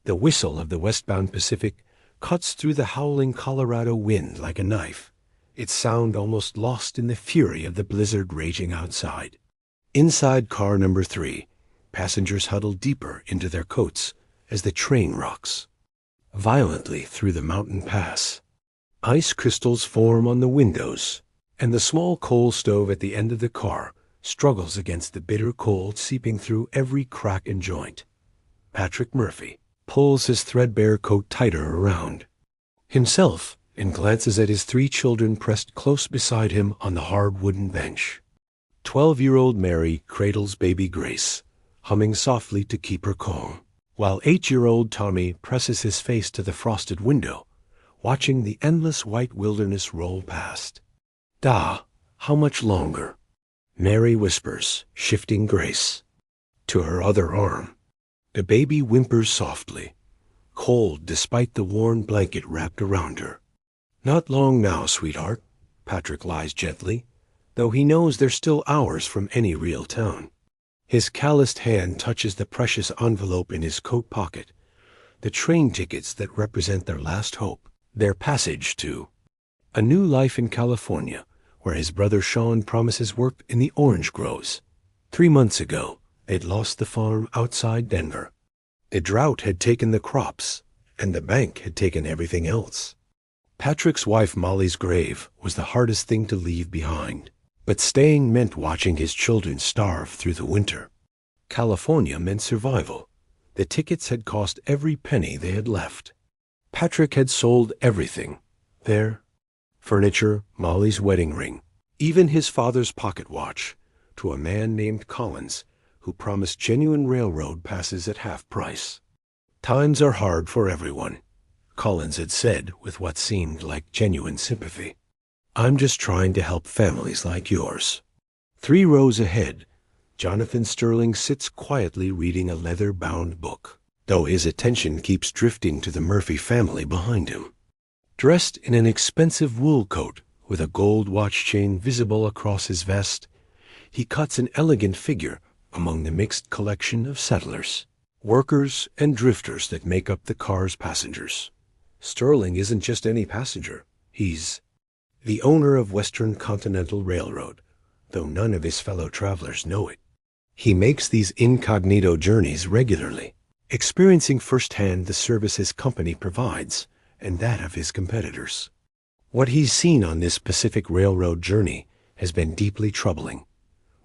The whistle of the westbound Pacific cuts through the howling Colorado wind like a knife, its sound almost lost in the fury of the blizzard raging outside. Inside car number 3, passengers huddle deeper into their coats as the train rocks violently through the mountain pass. Ice crystals form on the windows, and the small coal stove at the end of the car struggles against the bitter cold seeping through every crack and joint. Patrick Murphy pulls his threadbare coat tighter around himself and glances at his 3 children pressed close beside him on the hard wooden bench. 12-year-old Mary cradles baby Grace, humming softly to keep her calm, while 8-year-old Tommy presses his face to the frosted window, watching the endless white wilderness roll past. "Da, how much longer?" Mary whispers, shifting Grace to her other arm. The baby whimpers softly, cold despite the worn blanket wrapped around her. "Not long now, sweetheart," Patrick lies gently, though he knows they're still hours from any real town. His calloused hand touches the precious envelope in his coat pocket, the train tickets that represent their last hope, their passage to a new life in California, where his brother Sean promises work in the orange groves. 3 months ago, they'd lost the farm outside Denver. A drought had taken the crops, and the bank had taken everything else. Patrick's wife Molly's grave was the hardest thing to leave behind, but staying meant watching his children starve through the winter. California meant survival. The tickets had cost every penny they had left. Patrick had sold everything. Their furniture, Molly's wedding ring, even his father's pocket watch, to a man named Collins, who promised genuine railroad passes at half price. "Times are hard for everyone," Collins had said with what seemed like genuine sympathy. "I'm just trying to help families like yours." 3 rows ahead, Jonathan Sterling sits quietly reading a leather-bound book, though his attention keeps drifting to the Murphy family behind him. Dressed in an expensive wool coat with a gold watch chain visible across his vest, he cuts an elegant figure among the mixed collection of settlers, workers, and drifters that make up the car's passengers. Sterling isn't just any passenger. He's the owner of Western Continental Railroad, though none of his fellow travelers know it. He makes these incognito journeys regularly, experiencing firsthand the service his company provides and that of his competitors. What he's seen on this Pacific Railroad journey has been deeply troubling.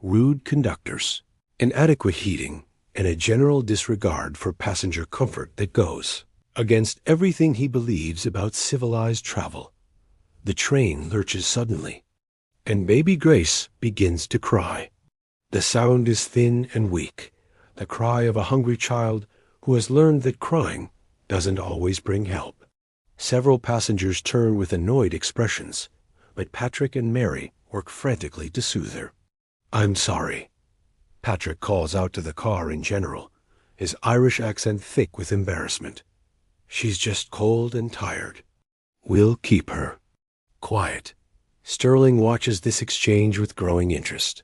Rude conductors, inadequate heating, and a general disregard for passenger comfort that goes against everything he believes about civilized travel. The train lurches suddenly, and baby Grace begins to cry. The sound is thin and weak, the cry of a hungry child who has learned that crying doesn't always bring help. Several passengers turn with annoyed expressions, but Patrick and Mary work frantically to soothe her. "I'm sorry," Patrick calls out to the car in general, his Irish accent thick with embarrassment. "She's just cold and tired. We'll keep her." Quiet. Sterling watches this exchange with growing interest.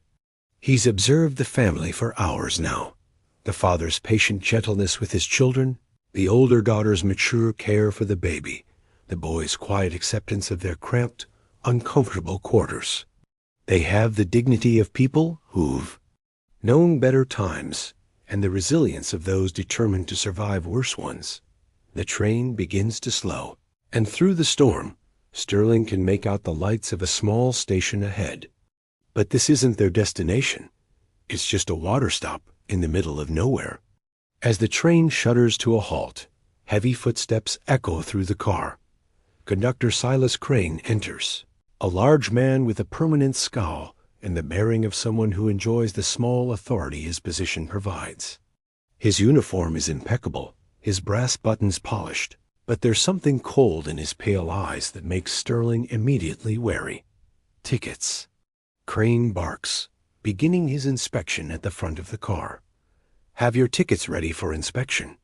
He's observed the family for hours now. The father's patient gentleness with his children, the older daughter's mature care for the baby, the boy's quiet acceptance of their cramped, uncomfortable quarters. They have the dignity of people who've known better times and the resilience of those determined to survive worse ones. The train begins to slow, and through the storm, Sterling can make out the lights of a small station ahead. But this isn't their destination. It's just a water stop in the middle of nowhere. As the train shudders to a halt, heavy footsteps echo through the car. Conductor Silas Crane enters, a large man with a permanent scowl and the bearing of someone who enjoys the small authority his position provides. His uniform is impeccable, his brass buttons polished, but there's something cold in his pale eyes that makes Sterling immediately wary. "Tickets." Crane barks, beginning his inspection at the front of the car. "Have your tickets ready for inspection."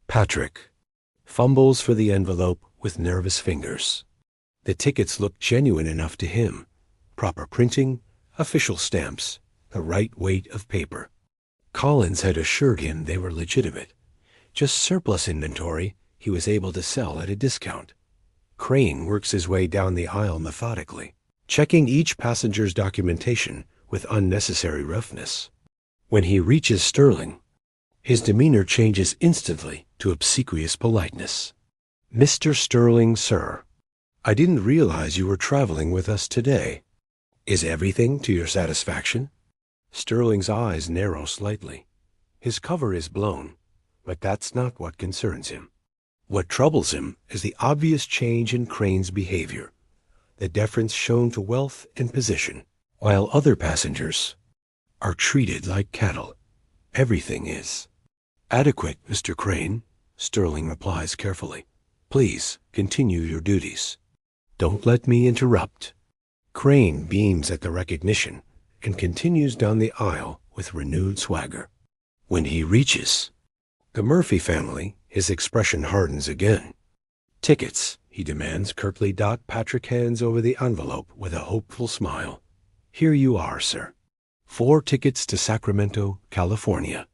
Patrick fumbles for the envelope with nervous fingers. The tickets look genuine enough to him. Proper printing, official stamps, the right weight of paper. Collins had assured him they were legitimate. just surplus inventory he was able to sell at a discount. Crane works his way down the aisle methodically, checking each passenger's documentation with unnecessary roughness. When he reaches Sterling, his demeanor changes instantly to obsequious politeness. "Mr. Sterling, sir, I didn't realize you were traveling with us today. Is everything to your satisfaction?" Sterling's eyes narrow slightly. His cover is blown, but that's not what concerns him. What troubles him is the obvious change in Crane's behavior, the deference shown to wealth and position, while other passengers are treated like cattle. Everything is. "Adequate, Mr. Crane," Sterling replies carefully. "Please continue your duties. Don't let me interrupt." Crane beams at the recognition and continues down the aisle with renewed swagger. When he reaches the Murphy family, his expression hardens again. "Tickets," he demands curtly. Patrick hands over the envelope with a hopeful smile. "Here you are, sir. 4 tickets to Sacramento, California."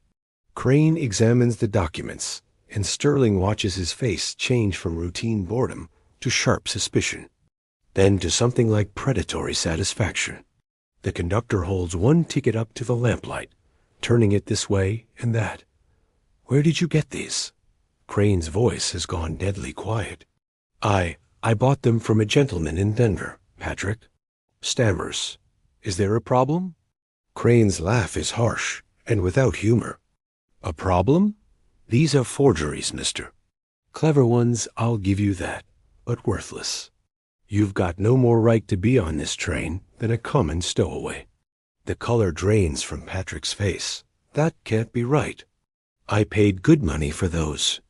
Crane examines the documents, and Sterling watches his face change from routine boredom to sharp suspicion, then to something like predatory satisfaction. The conductor holds one ticket up to the lamplight, turning it this way and that. "Where did you get these?" Crane's voice has gone deadly quiet. I bought them from a gentleman in Denver," Patrick stammers. "Is there a problem?" Crane's laugh is harsh and without humor. "A problem? These are forgeries, mister. Clever ones, I'll give you that, but worthless. You've got no more right to be on this train than a common stowaway." The color drains from Patrick's face. "That can't be right. I paid good money for those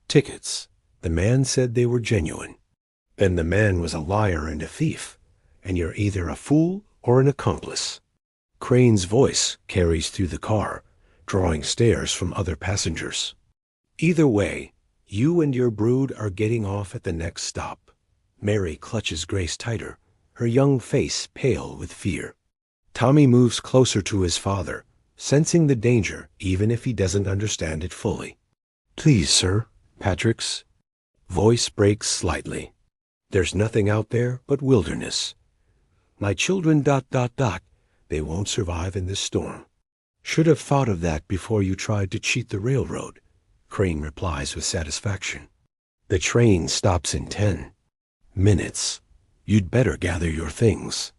tickets. The man said they were genuine." "Then the man was a liar and a thief, and you're either a fool or an accomplice." Crane's voice carries through the car, drawing stares from other passengers. "Either way, you and your brood are getting off at the next stop." Mary clutches Grace tighter, her young face pale with fear. Tommy moves closer to his father, sensing the danger even if he doesn't understand it fully. "Please, sir." Patrick's voice breaks slightly. "There's nothing out there but wilderness. My children ... they won't survive in this storm." "Should have thought of that before you tried to cheat the railroad," Crane replies with satisfaction. "The train stops in 10 minutes. You'd better gather your things."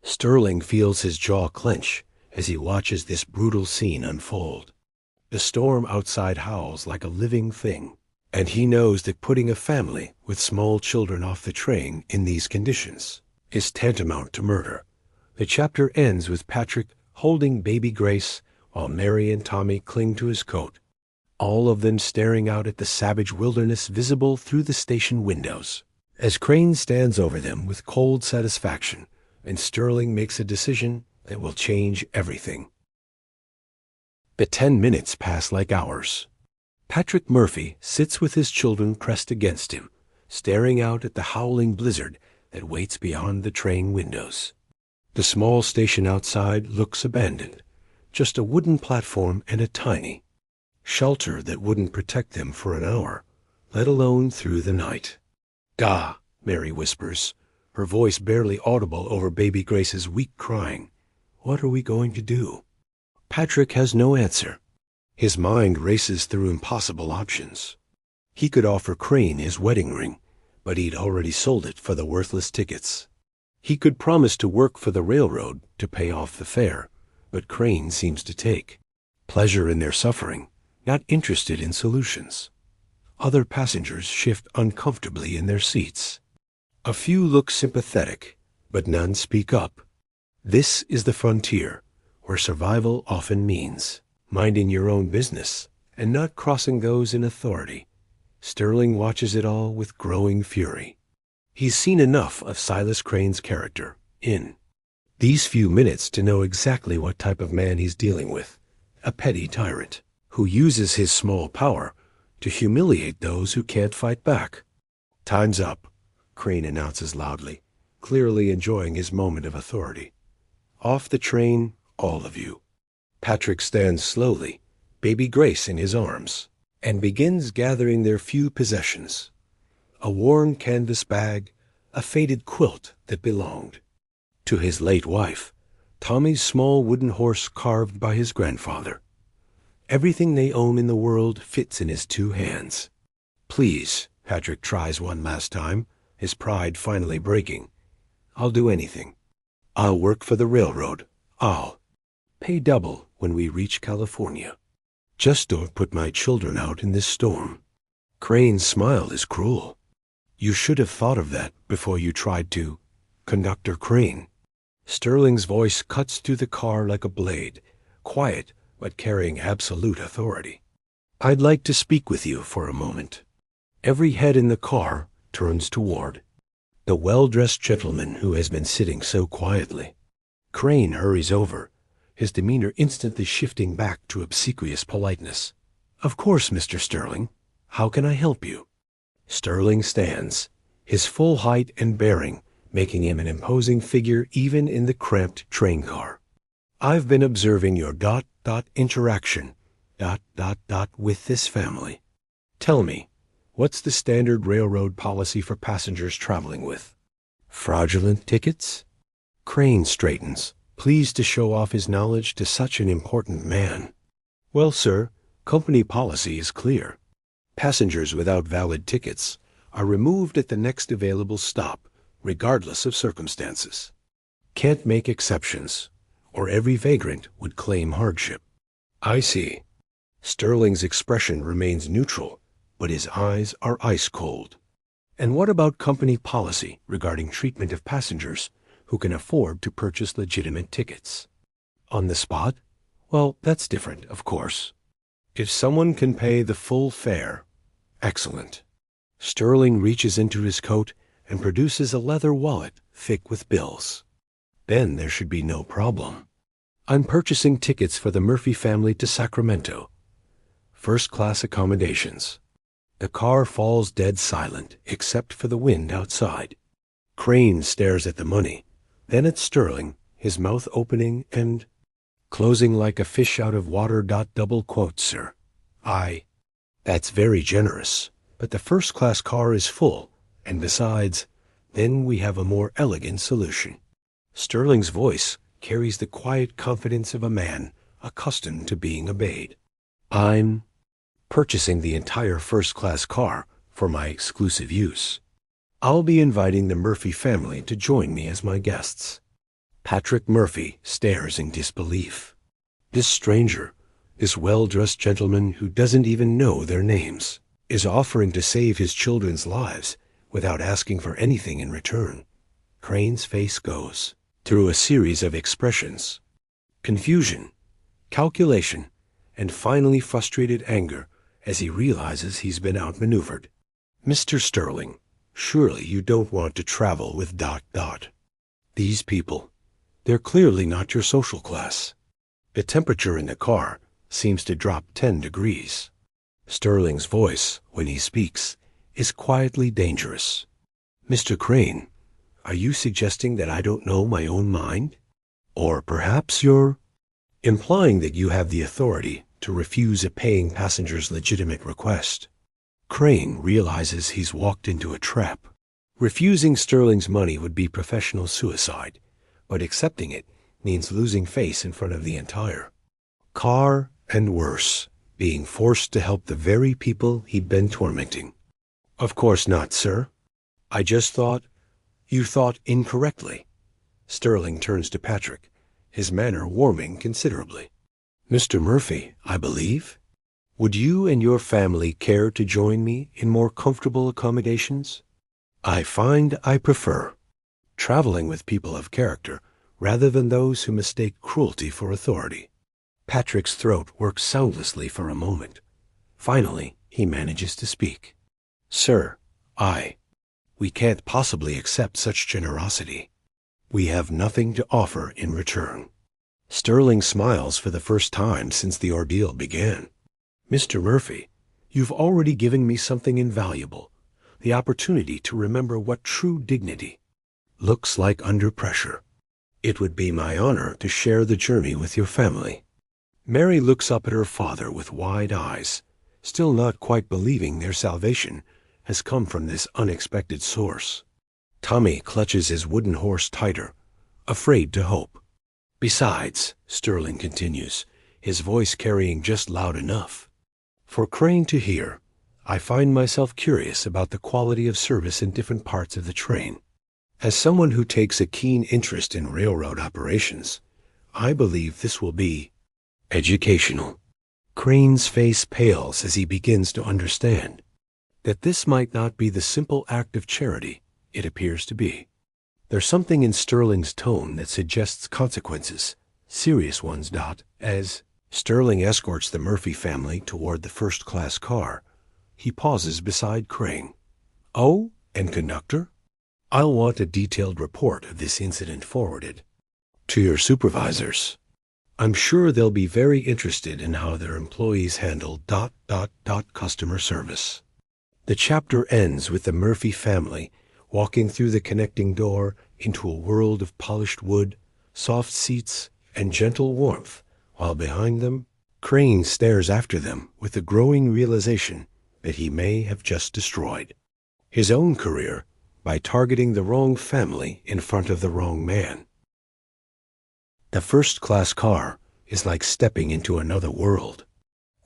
Sterling feels his jaw clench as he watches this brutal scene unfold. The storm outside howls like a living thing, and he knows that putting a family with small children off the train in these conditions is tantamount to murder. The chapter ends with Patrick holding baby Grace while Mary and Tommy cling to his coat, all of them staring out at the savage wilderness visible through the station windows. As Crane stands over them with cold satisfaction, and Sterling makes a decision that will change everything. The 10 minutes pass like hours. Patrick Murphy sits with his children pressed against him, staring out at the howling blizzard that waits beyond the train windows. The small station outside looks abandoned, just a wooden platform and a tiny shelter that wouldn't protect them for an hour, let alone through the night. "Gah," Mary whispers, her voice barely audible over baby Grace's weak crying. "What are we going to do?" Patrick has no answer. His mind races through impossible options. He could offer Crane his wedding ring, but he'd already sold it for the worthless tickets. He could promise to work for the railroad to pay off the fare, but Crane seems to take pleasure in their suffering, not interested in solutions. Other passengers shift uncomfortably in their seats. A few look sympathetic, but none speak up. This is the frontier, where survival often means minding your own business and not crossing those in authority. Sterling watches it all with growing fury. He's seen enough of Silas Crane's character in these few minutes to know exactly what type of man he's dealing with. A petty tyrant who uses his small power to humiliate those who can't fight back. "Time's up," Crane announces loudly, clearly enjoying his moment of authority. "Off the train, all of you." Patrick stands slowly, baby Grace in his arms. and begins gathering their few possessions. A worn canvas bag, a faded quilt that belonged to his late wife, Tommy's small wooden horse carved by his grandfather. Everything they own in the world fits in his two hands. "Please," Patrick tries one last time, his pride finally breaking. "I'll do anything. I'll work for the railroad. I'll pay double when we reach California. Just don't put my children out in this storm." Crane's smile is cruel. "You should have thought of that before you tried to, Conductor Crane." Sterling's voice cuts through the car like a blade, quiet but carrying absolute authority. "I'd like to speak with you for a moment." Every head in the car turns toward the well-dressed gentleman who has been sitting so quietly. Crane hurries over, his demeanor instantly shifting back to obsequious politeness. "Of course, Mr. Sterling. How can I help you?" Sterling stands, his full height and bearing making him an imposing figure even in the cramped train car. "I've been observing your interaction with this family. Tell me, what's the standard railroad policy for passengers traveling with fraudulent tickets?" Crane straightens, pleased to show off his knowledge to such an important man. "Well, sir, company policy is clear. Passengers without valid tickets are removed at the next available stop, regardless of circumstances. Can't make exceptions, or every vagrant would claim hardship." "I see." Sterling's expression remains neutral, but his eyes are ice cold. "And what about company policy regarding treatment of passengers who can afford to purchase legitimate tickets?" "On the spot? Well, that's different, of course. If someone can pay the full fare, excellent." Sterling reaches into his coat and produces a leather wallet thick with bills. "Then there should be no problem. I'm purchasing tickets for the Murphy family to Sacramento. First-class accommodations." The car falls dead silent, except for the wind outside. Crane stares at the money, then at Sterling, his mouth opening and closing like a fish out of water. "Double quote, sir. That's very generous, but the first-class car is full, and besides, then we have a more elegant solution." Sterling's voice carries the quiet confidence of a man accustomed to being obeyed. "I'm purchasing the entire first-class car for my exclusive use. I'll be inviting the Murphy family to join me as my guests." Patrick Murphy stares in disbelief. This stranger, this well-dressed gentleman who doesn't even know their names, is offering to save his children's lives without asking for anything in return. Crane's face goes through a series of expressions: confusion, calculation, and finally frustrated anger as he realizes he's been outmaneuvered. "Mr. Sterling, surely you don't want to travel with ... These people, they're clearly not your social class." The temperature in the car seems to drop 10 degrees. Sterling's voice, when he speaks, is quietly dangerous. "Mr. Crane, are you suggesting that I don't know my own mind? Or perhaps you're implying that you have the authority to refuse a paying passenger's legitimate request?" Crane realizes he's walked into a trap. Refusing Sterling's money would be professional suicide, but accepting it means losing face in front of the entire car, and worse, being forced to help the very people he'd been tormenting. "Of course not, sir. I just thought you thought incorrectly." Sterling turns to Patrick, his manner warming considerably. "Mr. Murphy, I believe? Would you and your family care to join me in more comfortable accommodations? I find I prefer traveling with people of character rather than those who mistake cruelty for authority." Patrick's throat works soundlessly for a moment. Finally, he manages to speak. "Sir, we can't possibly accept such generosity. We have nothing to offer in return." Sterling smiles for the first time since the ordeal began. "Mr. Murphy, you've already given me something invaluable, the opportunity to remember what true dignity looks like under pressure. It would be my honor to share the journey with your family." Mary looks up at her father with wide eyes, still not quite believing their salvation has come from this unexpected source. Tommy clutches his wooden horse tighter, afraid to hope. Besides, Sterling continues, his voice carrying just loud enough for Crane to hear, I find myself curious about the quality of service in different parts of the train. As someone who takes a keen interest in railroad operations, I believe this will be educational. Crane's face pales as he begins to understand that this might not be the simple act of charity it appears to be. There's something in Sterling's tone that suggests consequences, serious ones. As Sterling escorts the Murphy family toward the first-class car, he pauses beside Crane. Oh, and conductor? I'll want a detailed report of this incident forwarded to your supervisors. I'm sure they'll be very interested in how their employees handle ... customer service. The chapter ends with the Murphy family walking through the connecting door into a world of polished wood, soft seats, and gentle warmth, while behind them, Crane stares after them with the growing realization that he may have just destroyed his own career by targeting the wrong family in front of the wrong man. The first-class car is like stepping into another world.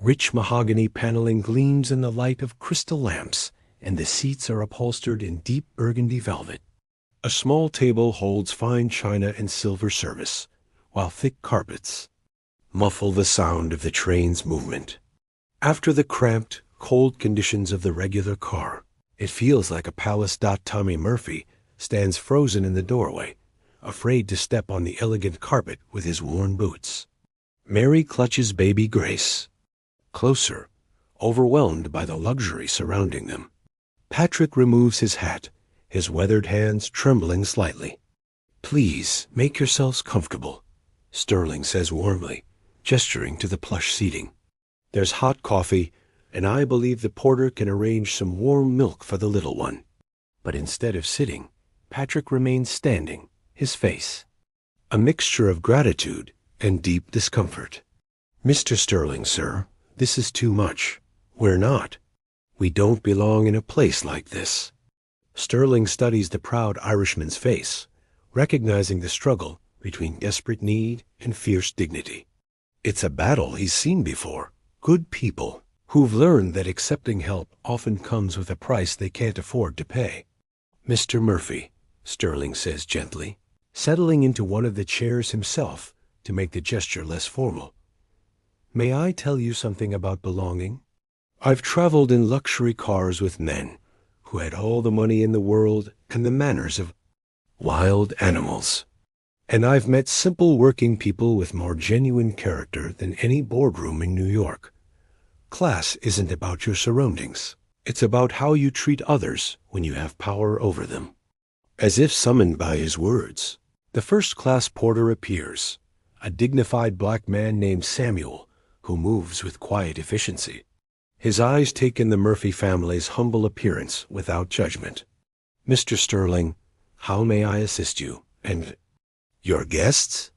Rich mahogany paneling gleams in the light of crystal lamps, and the seats are upholstered in deep burgundy velvet. A small table holds fine china and silver service, while thick carpets muffle the sound of the train's movement. After the cramped, cold conditions of the regular car, it feels like a palace. Tommy Murphy stands frozen in the doorway, afraid to step on the elegant carpet with his worn boots. Mary clutches baby Grace closer, overwhelmed by the luxury surrounding them. Patrick removes his hat, his weathered hands trembling slightly. Please, make yourselves comfortable, Sterling says warmly, gesturing to the plush seating. There's hot coffee, and I believe the porter can arrange some warm milk for the little one. But instead of sitting, Patrick remains standing, his face a mixture of gratitude and deep discomfort. Mr. Sterling, sir, this is too much. We don't belong in a place like this. Sterling studies the proud Irishman's face, recognizing the struggle between desperate need and fierce dignity. It's a battle he's seen before. Good people who've learned that accepting help often comes with a price they can't afford to pay. Mr. Murphy, Sterling says gently, settling into one of the chairs himself to make the gesture less formal. May I tell you something about belonging? I've traveled in luxury cars with men who had all the money in the world and the manners of wild animals. And I've met simple working people with more genuine character than any boardroom in New York. Class isn't about your surroundings. It's about how you treat others when you have power over them. As if summoned by his words, the first-class porter appears, a dignified black man named Samuel, who moves with quiet efficiency. His eyes take in the Murphy family's humble appearance without judgment. Mr. Sterling, how may I assist you? And your guests?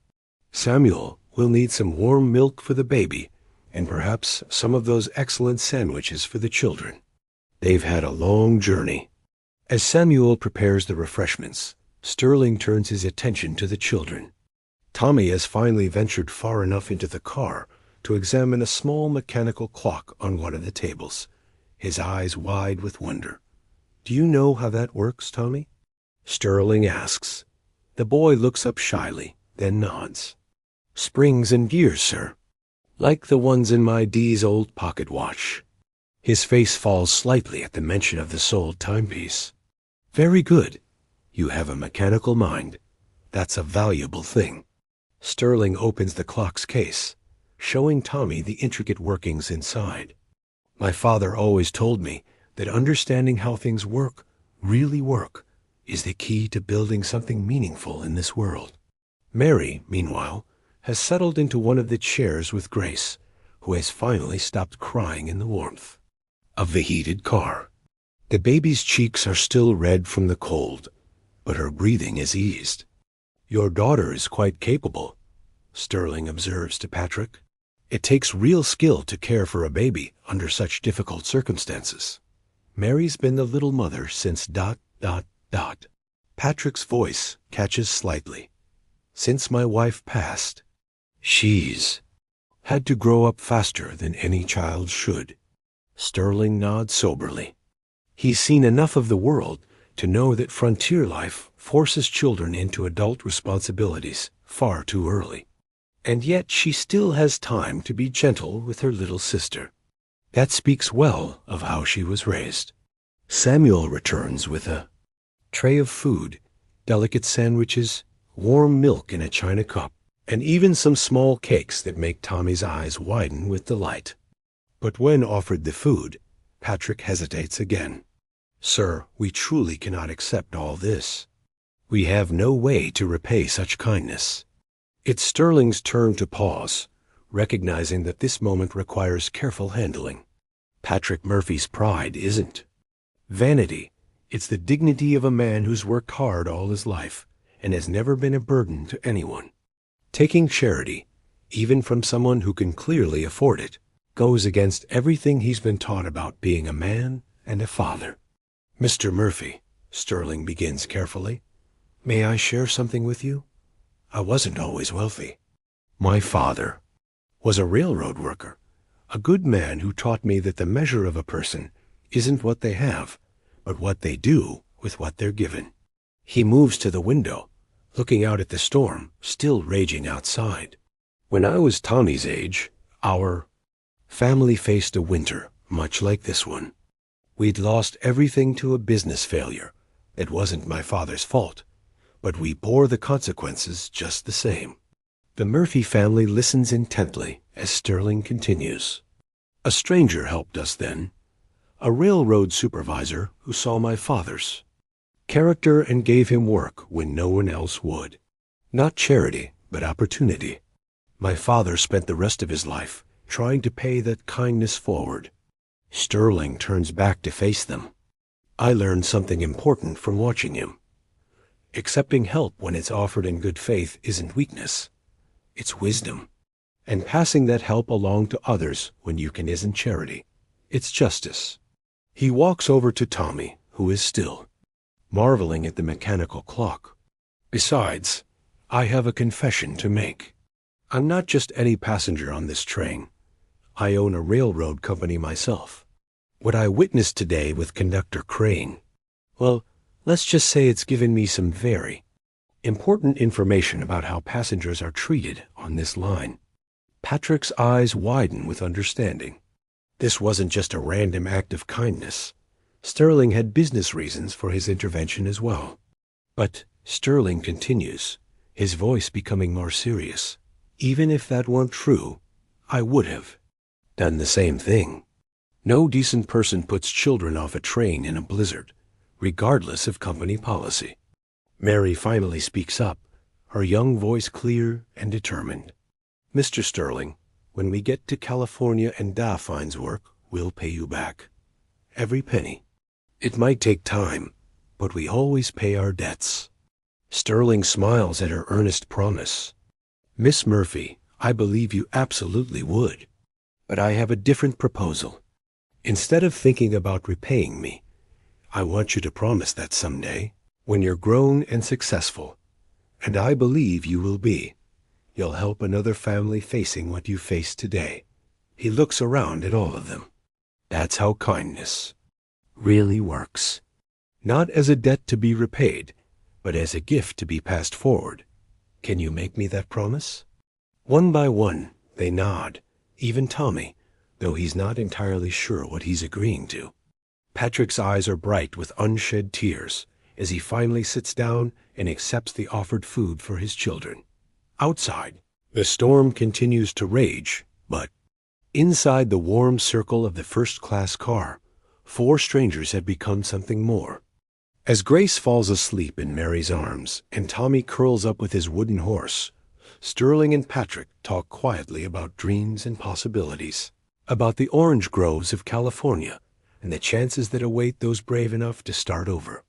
Samuel will need some warm milk for the baby, and perhaps some of those excellent sandwiches for the children. They've had a long journey. As Samuel prepares the refreshments, Sterling turns his attention to the children. Tommy has finally ventured far enough into the car to examine a small mechanical clock on one of the tables, his eyes wide with wonder. Do you know how that works, Tommy? Sterling asks. The boy looks up shyly, then nods. Springs and gears, sir. Like the ones in my D's old pocket watch. His face falls slightly at the mention of the sold timepiece. Very good. You have a mechanical mind. That's a valuable thing. Sterling opens the clock's case, showing Tommy the intricate workings inside. My father always told me that understanding how things work, really work, is the key to building something meaningful in this world. Mary, meanwhile, has settled into one of the chairs with Grace, who has finally stopped crying in the warmth of the heated car. The baby's cheeks are still red from the cold, but her breathing is eased. Your daughter is quite capable, Sterling observes to Patrick. It takes real skill to care for a baby under such difficult circumstances. Mary's been the little mother since ... Patrick's voice catches slightly. Since my wife passed, she's had to grow up faster than any child should. Sterling nods soberly. He's seen enough of the world to know that frontier life forces children into adult responsibilities far too early. And yet she still has time to be gentle with her little sister. That speaks well of how she was raised. Samuel returns with a tray of food, delicate sandwiches, warm milk in a china cup, and even some small cakes that make Tommy's eyes widen with delight. But when offered the food, Patrick hesitates again. Sir, we truly cannot accept all this. We have no way to repay such kindness. It's Sterling's turn to pause, recognizing that this moment requires careful handling. Patrick Murphy's pride isn't vanity. It's the dignity of a man who's worked hard all his life and has never been a burden to anyone. Taking charity, even from someone who can clearly afford it, goes against everything he's been taught about being a man and a father. Mr. Murphy, Sterling begins carefully, may I share something with you? I wasn't always wealthy. My father was a railroad worker, a good man who taught me that the measure of a person isn't what they have, but what they do with what they're given. He moves to the window, looking out at the storm still raging outside. When I was Tommy's age, our family faced a winter much like this one. We'd lost everything to a business failure. It wasn't my father's fault, but we bore the consequences just the same. The Murphy family listens intently as Sterling continues. A stranger helped us then, a railroad supervisor who saw my father's character and gave him work when no one else would. Not charity, but opportunity. My father spent the rest of his life trying to pay that kindness forward. Sterling turns back to face them. I learned something important from watching him. Accepting help when it's offered in good faith isn't weakness. It's wisdom. And passing that help along to others when you can isn't charity. It's justice. He walks over to Tommy, who is still marveling at the mechanical clock. Besides, I have a confession to make. I'm not just any passenger on this train. I own a railroad company myself. What I witnessed today with Conductor Crane, well, let's just say it's given me some very important information about how passengers are treated on this line. Patrick's eyes widen with understanding. This wasn't just a random act of kindness. Sterling had business reasons for his intervention as well. But Sterling continues, his voice becoming more serious. Even if that weren't true, I would have done the same thing. No decent person puts children off a train in a blizzard, regardless of company policy. Mary finally speaks up, her young voice clear and determined. Mr. Sterling, when we get to California and Da finds work, we'll pay you back. Every penny. It might take time, but we always pay our debts. Sterling smiles at her earnest promise. Miss Murphy, I believe you absolutely would. But I have a different proposal. Instead of thinking about repaying me, I want you to promise that someday, when you're grown and successful, and I believe you will be, you'll help another family facing what you face today. He looks around at all of them. That's how kindness really works. Not as a debt to be repaid, but as a gift to be passed forward. Can you make me that promise? One by one, they nod, even Tommy, though he's not entirely sure what he's agreeing to. Patrick's eyes are bright with unshed tears as he finally sits down and accepts the offered food for his children. Outside, the storm continues to rage, but inside the warm circle of the first-class car, 4 strangers have become something more. As Grace falls asleep in Mary's arms and Tommy curls up with his wooden horse, Sterling and Patrick talk quietly about dreams and possibilities, about the orange groves of California and the chances that await those brave enough to start over.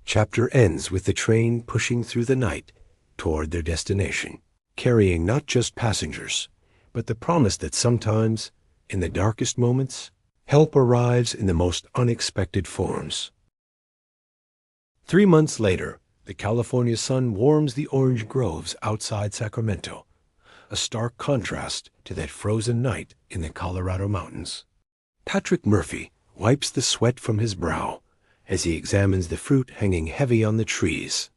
Chapter ends with the train pushing through the night toward their destination, carrying not just passengers, but the promise that sometimes, in the darkest moments, help arrives in the most unexpected forms. 3 months later, the California sun warms the orange groves outside Sacramento, a stark contrast to that frozen night in the Colorado mountains. Patrick Murphy wipes the sweat from his brow as he examines the fruit hanging heavy on the trees,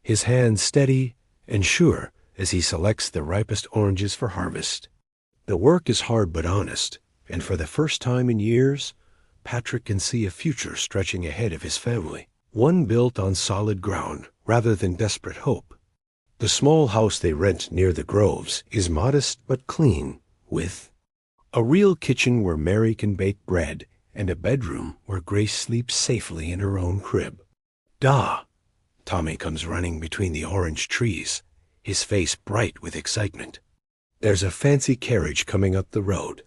his hands steady and sure as he selects the ripest oranges for harvest. The work is hard but honest, and for the first time in years, Patrick can see a future stretching ahead of his family, one built on solid ground rather than desperate hope. The small house they rent near the groves is modest but clean, with a real kitchen where Mary can bake bread and a bedroom where Grace sleeps safely in her own crib. "Da!" Tommy comes running between the orange trees, his face bright with excitement. There's a fancy carriage coming up the road,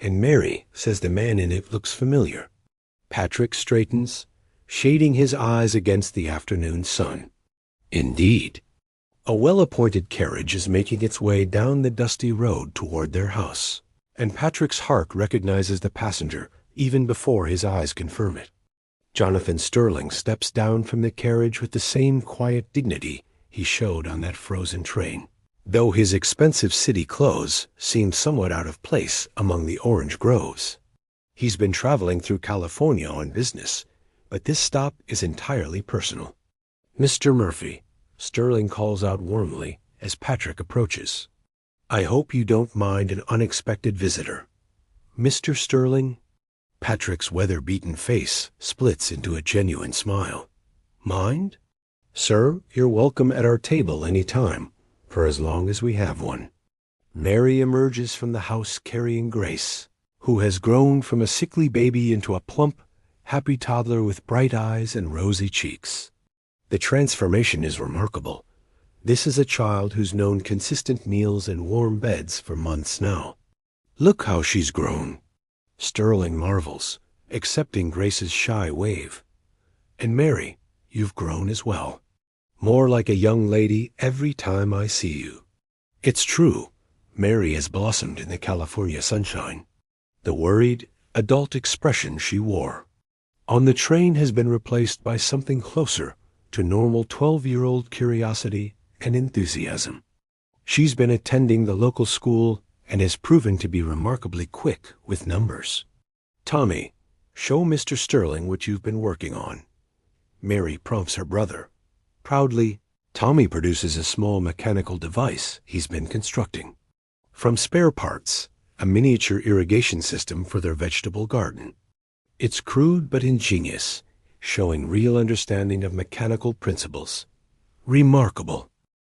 and Mary says the man in it looks familiar. Patrick straightens, shading his eyes against the afternoon sun. Indeed. A well-appointed carriage is making its way down the dusty road toward their house, and Patrick's heart recognizes the passenger even before his eyes confirm it. Jonathan Sterling steps down from the carriage with the same quiet dignity he showed on that frozen train, though his expensive city clothes seem somewhat out of place among the orange groves. He's been traveling through California on business, but this stop is entirely personal. "Mr. Murphy," Sterling calls out warmly as Patrick approaches. "I hope you don't mind an unexpected visitor." "Mr. Sterling?" Patrick's weather-beaten face splits into a genuine smile. "Mind? Sir, you're welcome at our table any time, for as long as we have one." Mary emerges from the house carrying Grace, who has grown from a sickly baby into a plump, happy toddler with bright eyes and rosy cheeks. The transformation is remarkable. This is a child who's known consistent meals and warm beds for months now. "Look how she's grown," Sterling marvels, accepting Grace's shy wave. "And Mary, you've grown as well. More like a young lady every time I see you." It's true, Mary has blossomed in the California sunshine. The worried, adult expression she wore on the train has been replaced by something closer to normal 12-year-old curiosity and enthusiasm. She's been attending the local school and has proven to be remarkably quick with numbers. "Tommy, show Mr. Sterling what you've been working on." Mary prompts her brother. Proudly, Tommy produces a small mechanical device he's been constructing. From spare parts, a miniature irrigation system for their vegetable garden. It's crude but ingenious, showing real understanding of mechanical principles. Remarkable.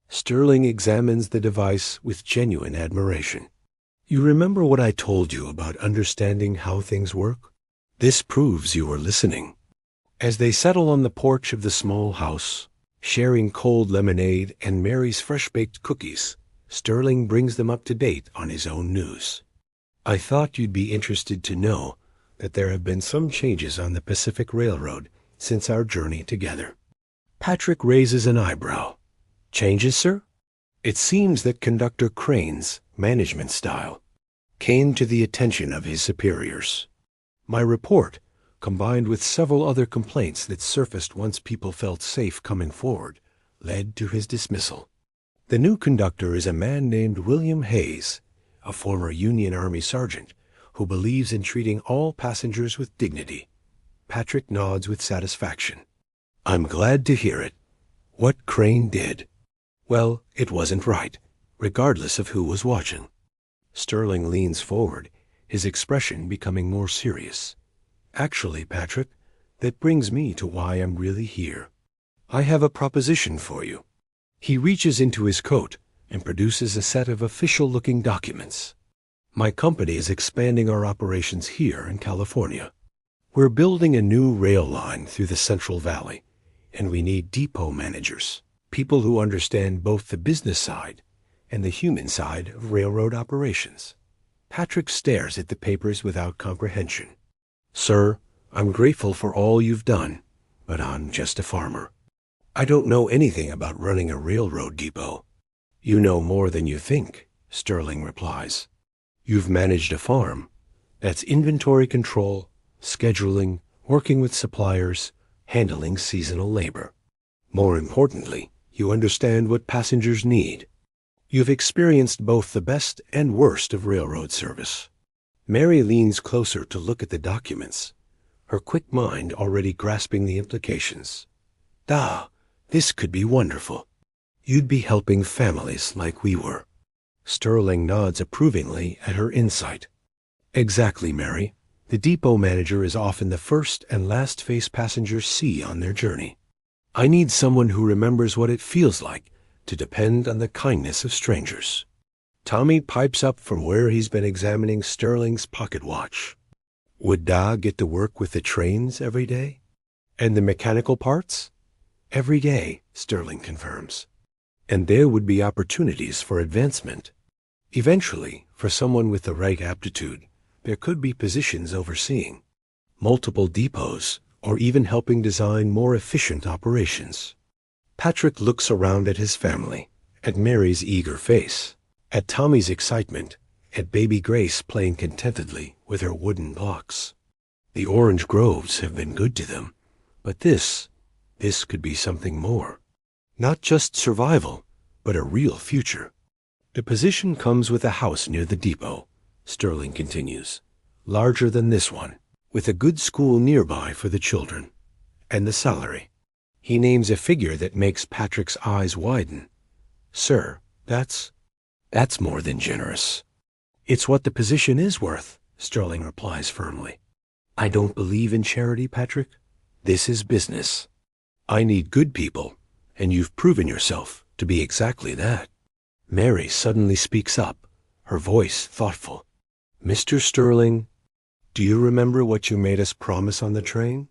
Sterling examines the device with genuine admiration. "You remember what I told you about understanding how things work? This proves you were listening." As they settle on the porch of the small house, sharing cold lemonade and Mary's fresh-baked cookies, Sterling brings them up to date on his own news. "I thought you'd be interested to know that there have been some changes on the Pacific Railroad since our journey together." Patrick raises an eyebrow. "Changes, sir?" It seems that Conductor Crane's management style came to the attention of his superiors. My report, combined with several other complaints that surfaced once people felt safe coming forward, led to his dismissal. The new conductor is a man named William Hayes, a former Union Army sergeant who believes in treating all passengers with dignity. Patrick nods with satisfaction. "I'm glad to hear it. What Crane did, well, it wasn't right, regardless of who was watching." Sterling leans forward, his expression becoming more serious. "Actually, Patrick, that brings me to why I'm really here. I have a proposition for you." He reaches into his coat and produces a set of official-looking documents. "My company is expanding our operations here in California. We're building a new rail line through the Central Valley, and we need depot managers, people who understand both the business side and the human side of railroad operations." Patrick stares at the papers without comprehension. "Sir, I'm grateful for all you've done, but I'm just a farmer. I don't know anything about running a railroad depot." "You know more than you think," Sterling replies. You've managed a farm. That's inventory control, scheduling, working with suppliers, handling seasonal labor. More importantly, you understand what passengers need. You've experienced both the best and worst of railroad service. Mary leans closer to look at the documents, her quick mind already grasping the implications. This could be wonderful. You'd be helping families like we were. Sterling nods approvingly at her insight. Exactly, Mary. The depot manager is often the first and last face passengers see on their journey. I need someone who remembers what it feels like to depend on the kindness of strangers. Tommy pipes up from where he's been examining Sterling's pocket watch. Would Da get to work with the trains every day? And the mechanical parts? Every day, Sterling confirms. And there would be opportunities for advancement. Eventually, for someone with the right aptitude, there could be positions overseeing multiple depots or even helping design more efficient operations. Patrick looks around at his family, at Mary's eager face, at Tommy's excitement, at baby Grace playing contentedly with her wooden blocks. The orange groves have been good to them, but this could be something more. Not just survival, but a real future. The position comes with a house near the depot, Sterling continues, larger than this one, with a good school nearby for the children. And the salary. He names a figure that makes Patrick's eyes widen. Sir, that's more than generous. It's what the position is worth, Sterling replies firmly. I don't believe in charity, Patrick. This is business. I need good people, and you've proven yourself to be exactly that. Mary suddenly speaks up, her voice thoughtful. Mr. Sterling, do you remember what you made us promise on the train?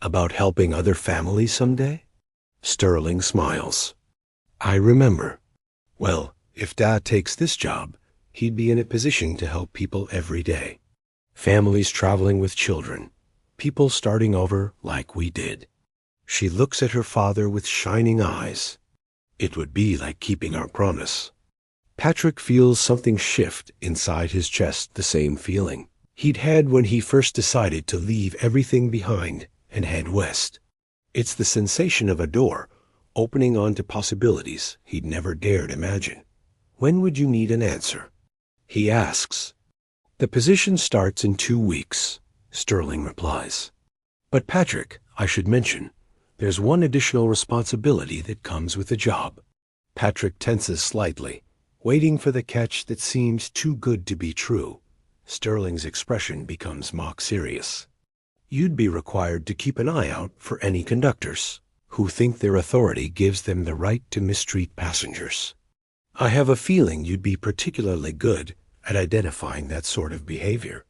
About helping other families someday? Sterling smiles. I remember. Well, if Dad takes this job, he'd be in a position to help people every day. Families traveling with children. People starting over like we did. She looks at her father with shining eyes. It would be like keeping our promise. Patrick feels something shift inside his chest, the same feeling he'd had when he first decided to leave everything behind and head west. It's the sensation of a door opening onto possibilities he'd never dared imagine. When would you need an answer? He asks. The position starts in 2 weeks, Sterling replies. But Patrick, I should mention, there's one additional responsibility that comes with the job. Patrick tenses slightly, waiting for the catch that seems too good to be true. Sterling's expression becomes mock serious. You'd be required to keep an eye out for any conductors who think their authority gives them the right to mistreat passengers. I have a feeling you'd be particularly good at identifying that sort of behavior.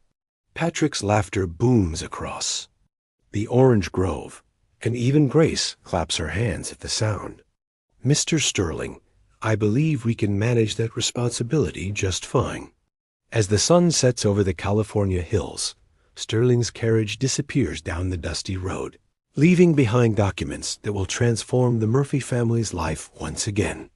Patrick's laughter booms across the orange grove, and even Grace claps her hands at the sound. Mr. Sterling, I believe we can manage that responsibility just fine. As the sun sets over the California hills, Sterling's carriage disappears down the dusty road, leaving behind documents that will transform the Murphy family's life once again.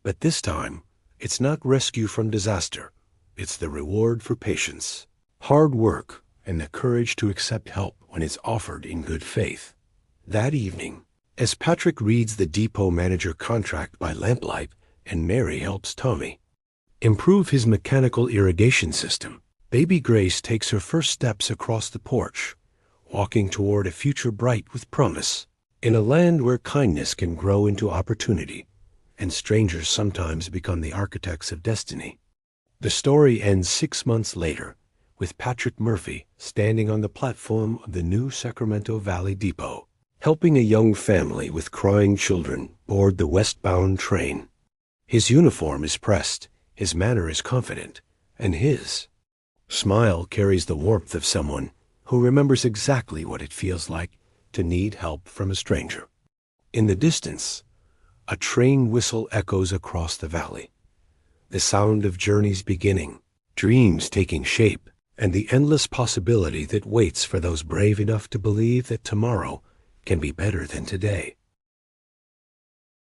But this time, it's not rescue from disaster. It's the reward for patience, hard work, and the courage to accept help when it's offered in good faith. That evening, as Patrick reads the depot manager contract by lamplight and Mary helps Tommy improve his mechanical irrigation system, baby Grace takes her first steps across the porch, walking toward a future bright with promise. In a land where kindness can grow into opportunity, and strangers sometimes become the architects of destiny. The story ends 6 months later, with Patrick Murphy standing on the platform of the new Sacramento Valley Depot, helping a young family with crying children board the westbound train. His uniform is pressed, his manner is confident, and his smile carries the warmth of someone who remembers exactly what it feels like to need help from a stranger. In the distance, a train whistle echoes across the valley. The sound of journeys beginning, dreams taking shape, and the endless possibility that waits for those brave enough to believe that tomorrow can be better than today.